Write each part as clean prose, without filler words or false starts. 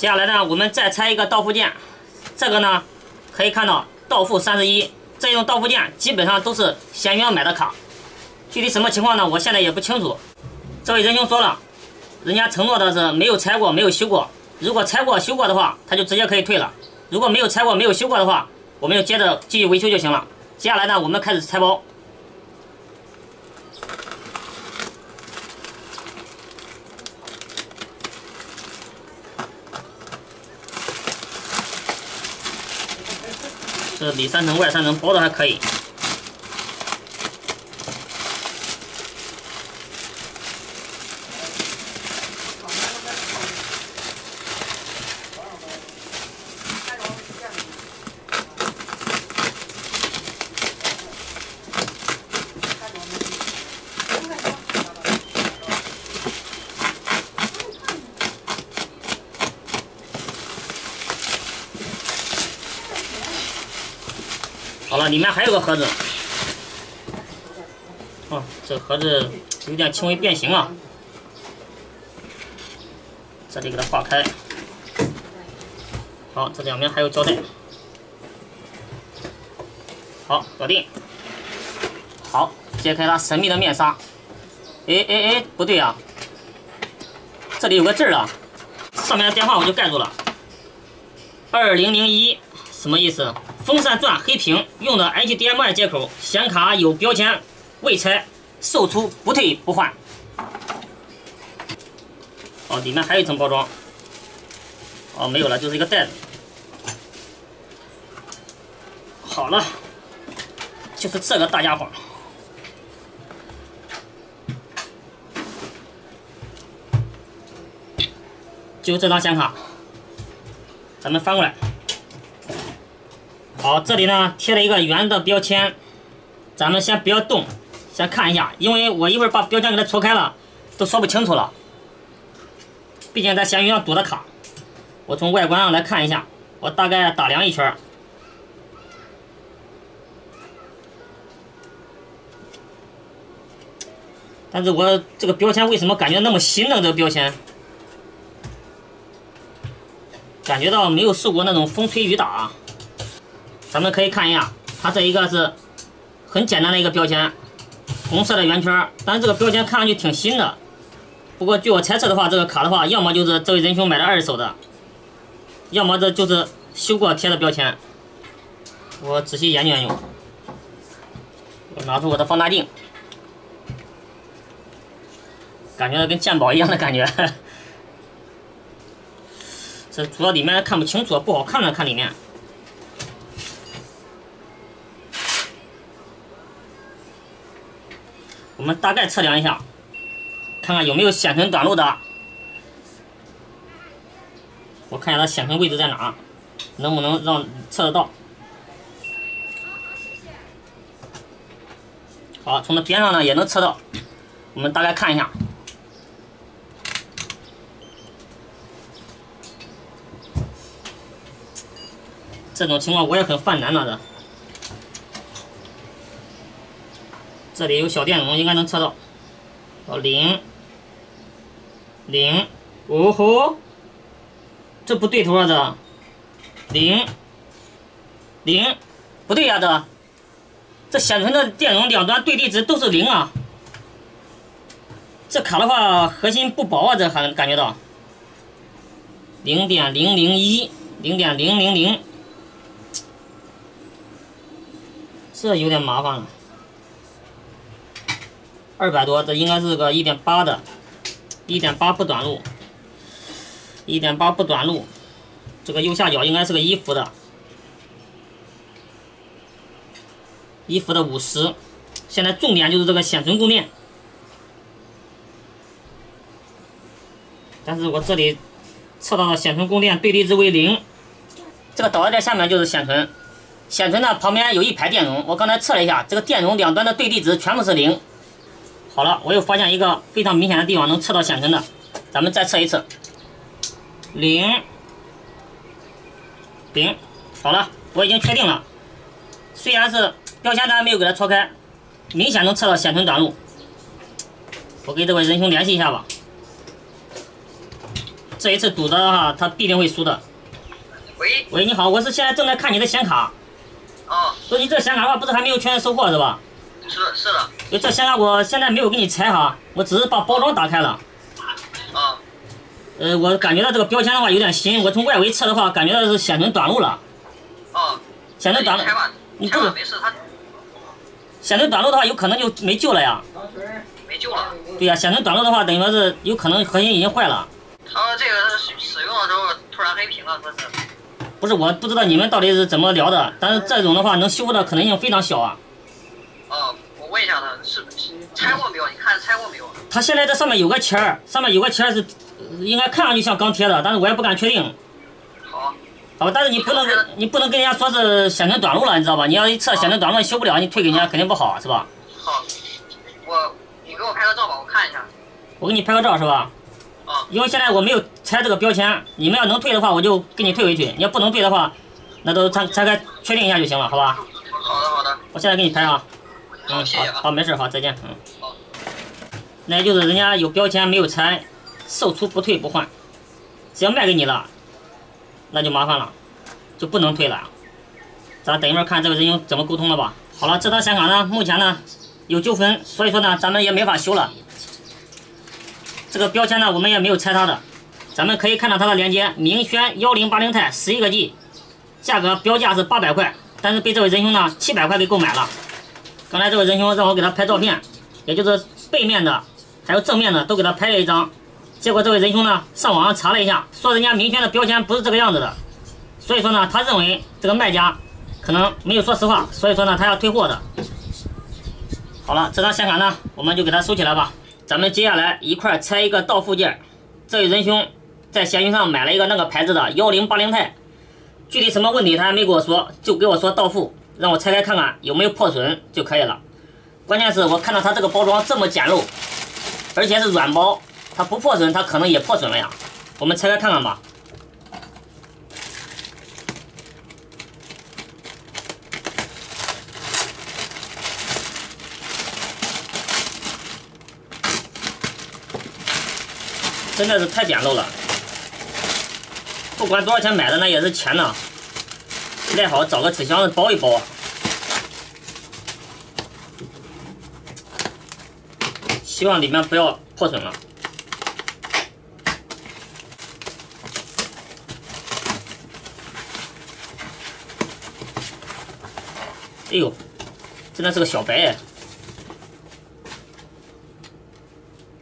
接下来呢，我们再拆一个到付件。这个呢，可以看到到付31，这种到付件基本上都是闲鱼上买的卡。具体什么情况呢？我现在也不清楚。这位仁兄说了，人家承诺的是没有拆过、没有修过。如果拆过、修过的话，他就直接可以退了；如果没有拆过、没有修过的话，我们就接着继续维修就行了。接下来呢，我们开始拆包。这里3层外3层包的还可以。好了，里面还有个盒子。哦，这盒子有点轻微变形了。这里给它化开。好，这两边还有胶带。好，搞定。好，揭开它神秘的面纱。哎，不对啊，这里有个字儿啊，上面的电话我就盖住了。2001什么意思？风扇钻黑屏，用的 HDMI 接口，显卡有标签，未拆，售出不退不换。哦，里面还有一层包装。哦，没有了，就是一个袋子。好了，就是这个大家伙。就这张显卡，咱们翻过来。好，这里呢贴了一个圆的标签，咱们先不要动，先看一下，因为我一会儿把标签给它戳开了，都说不清楚了。毕竟在闲鱼上赌的卡，我从外观上来看一下，我大概打量一圈。但是我这个标签为什么感觉那么新呢？这个标签，感觉到没有受过那种风吹雨打。咱们可以看一下，它这一个是很简单的一个标签，红色的圆圈，但是这个标签看上去挺新的。不过据我猜测的话，这个卡的话，要么就是这位仁兄买的2手的，要么这就是修过贴的标签。我仔细研究研究，我拿出我的放大镜，感觉跟鉴宝一样的感觉。这主要里面看不清楚，不好看了，看里面。我们大概测量一下，看看有没有显存短路的。我看一下它显存位置在哪，能不能让测得到。好，从这边上呢也能测到。我们大概看一下。这种情况我也很犯难了的。这里有小电容，应该能测到。哦，0，哦吼，这不对头啊！这0，不对呀、这显存的电容两端对地值都是0啊。这卡的话核心不薄啊，这还感觉到0.001、0.000，这有点麻烦了。200多，这应该是个1.8的，1.8不短路，1.8不短路，这个右下角应该是个1伏的，1伏的50。现在重点就是这个显存供电，但是我这里测到的显存供电对地值为0，这个导热垫下面就是显存，显存呢旁边有一排电容，我刚才测了一下，这个电容两端的对地值全部是0。好了，我又发现一个非常明显的地方能测到显存的，咱们再测一次。0，好了，我已经确定了。虽然是标签咱没有给它戳开，明显能测到显存短路。我给这位仁兄联系一下吧。这一次赌的话，他必定会输的。喂，喂，你好，我是现在正在看你的显卡。哦，说你这显卡的话，不是还没有全收货是吧？是的。这显卡我现在没有给你拆哈，我只是把包装打开了。啊。我感觉到这个标签的话有点新，我从外围测的话，感觉到是显存短路了。哦。显存短路，你不是没事，他显存短路的话，有可能就没救了呀。没救了。对呀，显存短路的话，等于说是有可能核心已经坏了。他这个使用的时候突然黑屏了，说是。不是，我不知道你们到底是怎么聊的，但是这种的话能修复的可能性非常小啊。哦，我问一下他是拆过没有？你看拆过没有？他现在这上面有个签儿，是应该看上去像钢贴的，但是我也不敢确定。好。好，但是你不能跟人家说是显存短路了，你知道吧？你要一测显存短路修不了，你退给人家肯定不好，是吧？好，你给我拍个照吧，我看一下。我给你拍个照是吧？啊。因为现在我没有拆这个标签，你们要能退的话，我就给你退回去；你要不能退的话，那都拆开确定一下就行了，好吧？好的。我现在给你拍啊。好，谢谢啊。好，没事，好，再见。好。那就是人家有标签没有拆，售出不退不换，只要卖给你了，那就麻烦了，就不能退了。咱等一会儿看这个人用怎么沟通了吧。好了，这张显卡呢，目前呢有纠纷，所以说呢，咱们也没法修了。这个标签呢，我们也没有拆它的。咱们可以看到它的连接，明轩1080钛11个 G， 价格标价是800块，但是被这位仁兄呢700块给购买了。刚才这位仁兄让我给他拍照片，也就是背面的还有正面的都给他拍了一张。结果这位仁兄呢上网上查了一下，说人家明轩的标签不是这个样子的，所以说呢他认为这个卖家可能没有说实话，所以说呢他要退货的。好了，这张显卡呢我们就给它收起来吧。咱们接下来一块拆一个到附件。这位仁兄在闲鱼上买了一个那个牌子的1080钛，具体什么问题他还没跟我说，就给我说到付，让我拆开看看有没有破损就可以了。关键是我看到它这个包装这么简陋，而且是软包，它不破损它可能也破损了呀。我们拆开看看吧。真的是太简陋了，不管多少钱买的，那也是钱呐。赖好找个纸箱子包一包啊。希望里面不要破损了。哎呦，真的是个小白。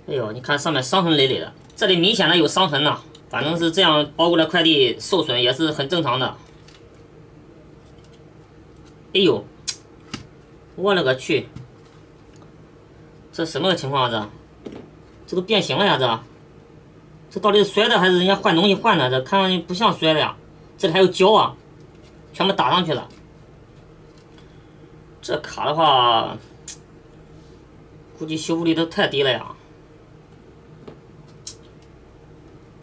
哎呦，你看上面伤痕累累的。这里明显的有伤痕了，反正是这样包过来快递受损也是很正常的。哎呦，我勒个去！这什么个情况啊？这都变形了呀！这到底是摔的还是人家换东西换的？这看上去不像摔的呀。这里还有胶啊，全部打上去了。这卡的话，估计修复率都太低了呀。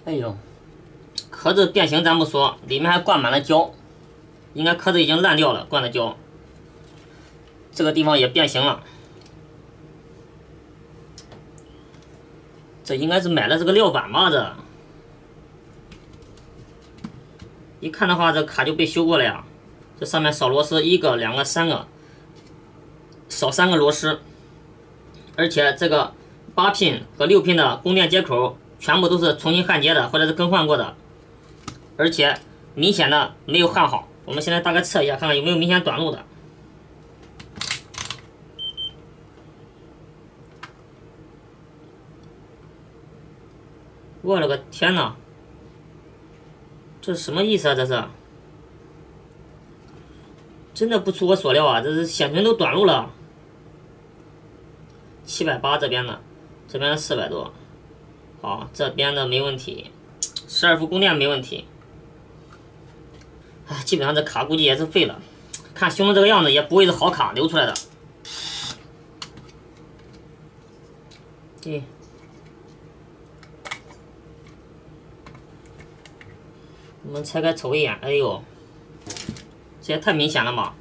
哎呦，壳子变形咱不说，里面还灌满了胶，应该壳子已经烂掉了，灌的胶。这个地方也变形了，这应该是买了这个料板吧？这一看的话，这卡就被修过了呀。这上面少螺丝1个、2个、3个，少3个螺丝，而且这个8 pin 和6 pin 的供电接口。全部都是重新焊接的，或者是更换过的，而且明显的没有焊好。我们现在大概测一下，看看有没有明显短路的。我勒个天哪！这是什么意思啊？这是真的不出我所料啊！这是显存都短路了。780这边的，这边的400多。好，这边的没问题，12伏供电没问题。啊，基本上这卡估计也是废了，看修成这个样子也不会是好卡流出来的。对，我们拆开瞅一眼，哎呦，这也太明显了吧！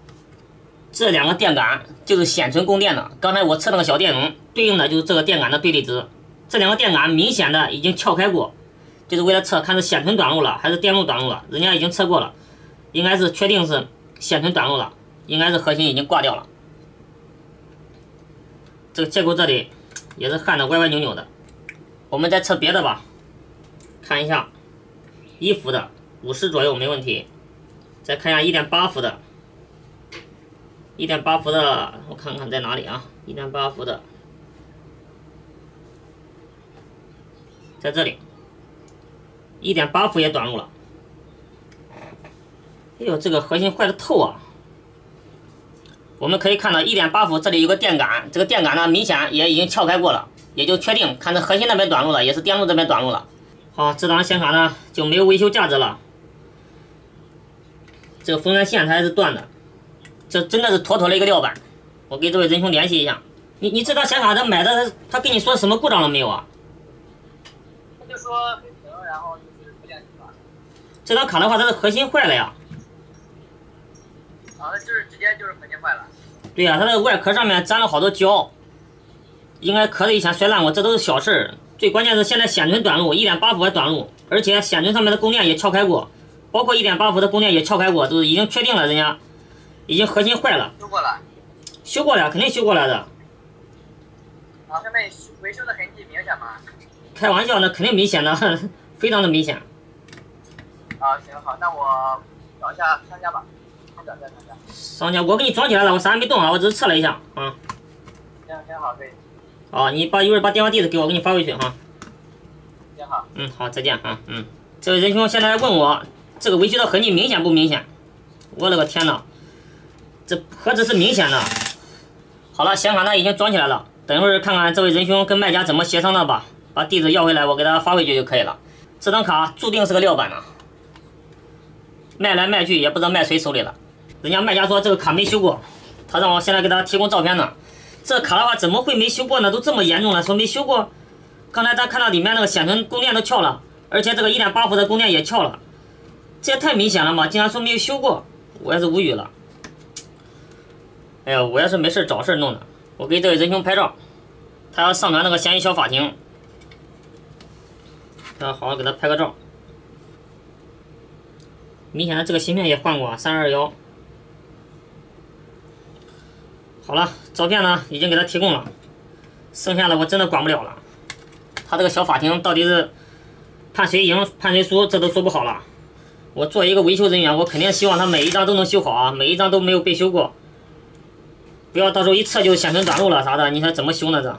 这2个电感就是显存供电的，刚才我测那个小电容对应的就是这个电感的对立值。这2个电感明显的已经撬开过，就是为了测看是线存短路了还是电路短路了，人家已经测过了，应该是确定是线存短路了，应该是核心已经挂掉了。这个接口这里也是焊的歪歪扭扭的。我们再测别的吧，看一下1伏的50左右没问题，再看一下 1.8 伏的，1.8伏的我看看在哪里啊 ？1.8 伏的在这里，1.8伏也短路了。哎呦，这个核心坏的透啊！我们可以看到1.8伏这里有个电感，这个电感呢明显也已经撬开过了，也就确定看这核心那边短路了，也是电路这边短路了。好，这档显卡呢就没有维修价值了。这个风扇线它还是断的，这真的是妥妥的一个料板。我给这位仁兄联系一下，你这档显卡他买的他跟你说什么故障了没有啊？他就说没停，然后就是不联系吧。这档卡的话，它的核心坏了呀。啊，就是直接就是核心坏了。对呀、它的外壳上面沾了好多胶，应该壳子以前摔烂过，这都是小事儿。最关键是现在线存短路，1.8伏还短路，而且线存上面的供电也撬开过，包括1.8伏的供电也撬开过，都已经确定了，人家已经核心坏了。修过了。修过了，肯定修过来的。啊，上面维修的痕迹明显吗？开玩笑，那肯定明显的，非常的明显。啊，行好，那我找一下商家吧，找一下商家。商家，我给你装起来了，我啥也没动啊，我只是测了一下啊。行好，可以。哦，你一会儿把电话地址给我，我给你发回去哈。行好。好，再见啊。这位仁兄现在问我这个维修的痕迹明显不明显？我勒个天呐，这何止是明显的？好了，显卡呢已经装起来了，等会儿看看这位仁兄跟卖家怎么协商的吧，把地址要回来，我给他发回去就可以了。这张卡注定是个料板呢，卖来卖去也不知道卖谁手里了。人家卖家说这个卡没修过，他让我现在给他提供照片呢。这卡的话怎么会没修过呢？都这么严重了，说没修过。刚才咱看到里面那个显存供电都撬了，而且这个1.8伏的供电也撬了，这也太明显了嘛！竟然说没有修过，我也是无语了。哎呀，我也是没事找事弄的。我给这位仁兄拍照，他要上传那个闲鱼小法庭，要好好给他拍个照。明显的这个芯片也换过，321。好了，照片呢已经给他提供了，剩下的我真的管不了了。他这个小法庭到底是判谁赢判谁输，这都说不好了。我作为一个维修人员，我肯定希望他每一张都能修好啊，每一张都没有被修过，不要到时候一测就显存短路了啥的，你说怎么修呢这？